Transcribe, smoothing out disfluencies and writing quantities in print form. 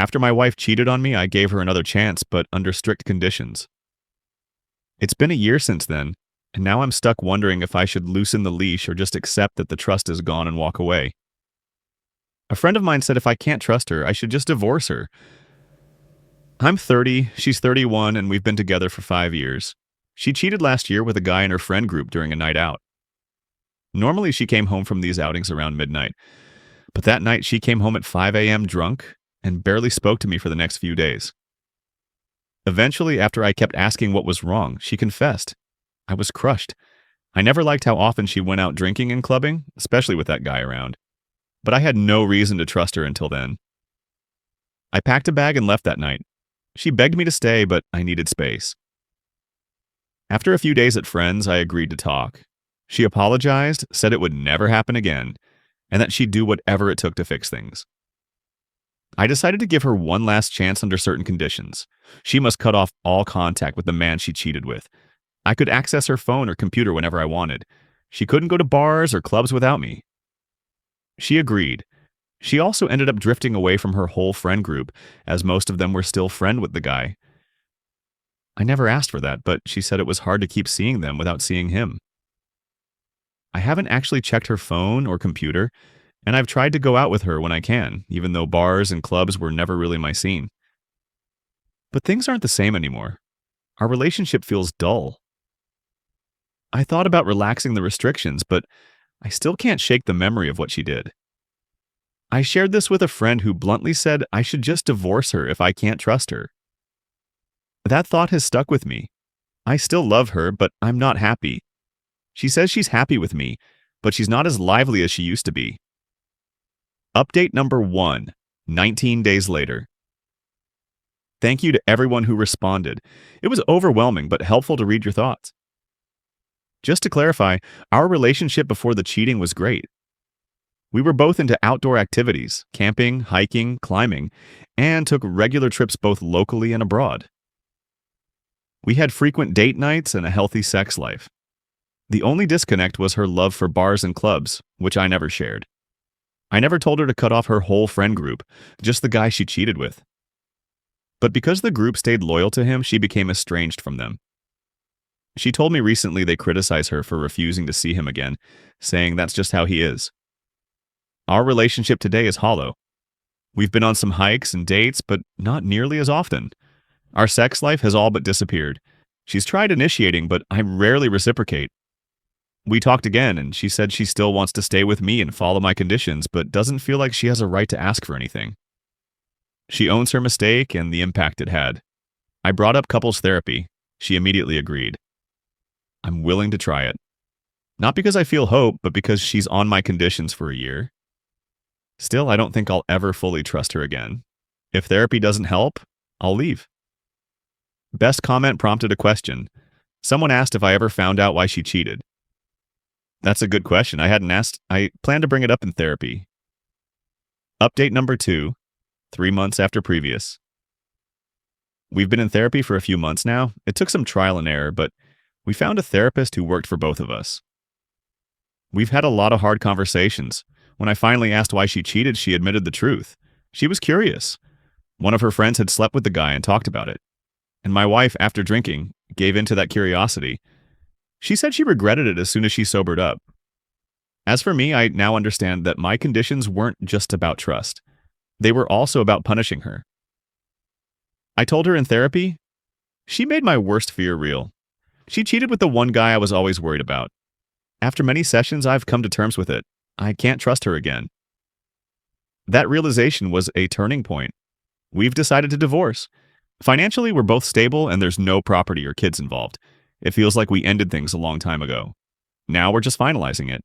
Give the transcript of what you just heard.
After my wife cheated on me, I gave her another chance, but under strict conditions. It's been a year since then, and now I'm stuck wondering if I should loosen the leash or just accept that the trust is gone and walk away. A friend of mine said if I can't trust her, I should just divorce her. I'm 30, she's 31, and we've been together for 5 years. She cheated last year with a guy in her friend group during a night out. Normally, she came home from these outings around midnight, but that night she came home at 5 a.m. drunk and barely spoke to me for the next few days. Eventually, after I kept asking what was wrong, she confessed. I was crushed. I never liked how often she went out drinking and clubbing, especially with that guy around. But I had no reason to trust her until then. I packed a bag and left that night. She begged me to stay, but I needed space. After a few days at Friends, I agreed to talk. She apologized, said it would never happen again, and that she'd do whatever it took to fix things. I decided to give her one last chance under certain conditions. She must cut off all contact with the man she cheated with. I could access her phone or computer whenever I wanted. She couldn't go to bars or clubs without me. She agreed. She also ended up drifting away from her whole friend group, as most of them were still friends with the guy. I never asked for that, but she said it was hard to keep seeing them without seeing him. I haven't actually checked her phone or computer, and I've tried to go out with her when I can, even though bars and clubs were never really my scene. But things aren't the same anymore. Our relationship feels dull. I thought about relaxing the restrictions, but I still can't shake the memory of what she did. I shared this with a friend who bluntly said I should just divorce her if I can't trust her. That thought has stuck with me. I still love her, but I'm not happy. She says she's happy with me, but she's not as lively as she used to be. Update number 1, 19 days later. Thank you to everyone who responded. It was overwhelming, but helpful to read your thoughts. Just to clarify, our relationship before the cheating was great. We were both into outdoor activities, camping, hiking, climbing, and took regular trips both locally and abroad. We had frequent date nights and a healthy sex life. The only disconnect was her love for bars and clubs, which I never shared. I never told her to cut off her whole friend group, just the guy she cheated with. But because the group stayed loyal to him, she became estranged from them. She told me recently they criticize her for refusing to see him again, saying that's just how he is. Our relationship today is hollow. We've been on some hikes and dates, but not nearly as often. Our sex life has all but disappeared. She's tried initiating, but I rarely reciprocate. We talked again, and she said she still wants to stay with me and follow my conditions, but doesn't feel like she has a right to ask for anything. She owns her mistake and the impact it had. I brought up couples therapy. She immediately agreed. I'm willing to try it. Not because I feel hope, but because she's on my conditions for a year. Still, I don't think I'll ever fully trust her again. If therapy doesn't help, I'll leave. Best comment prompted a question. Someone asked if I ever found out why she cheated. That's a good question. I hadn't asked. I plan to bring it up in therapy. Update number 2, 3 months after previous. We've been in therapy for a few months now. It took some trial and error, but we found a therapist who worked for both of us. We've had a lot of hard conversations. When I finally asked why she cheated, she admitted the truth. She was curious. One of her friends had slept with the guy and talked about it. And my wife, after drinking, gave in to that curiosity. She said she regretted it as soon as she sobered up. As for me, I now understand that my conditions weren't just about trust. They were also about punishing her. I told her in therapy, she made my worst fear real. She cheated with the one guy I was always worried about. After many sessions, I've come to terms with it. I can't trust her again. That realization was a turning point. We've decided to divorce. Financially, we're both stable and there's no property or kids involved. It feels like we ended things a long time ago. Now we're just finalizing it.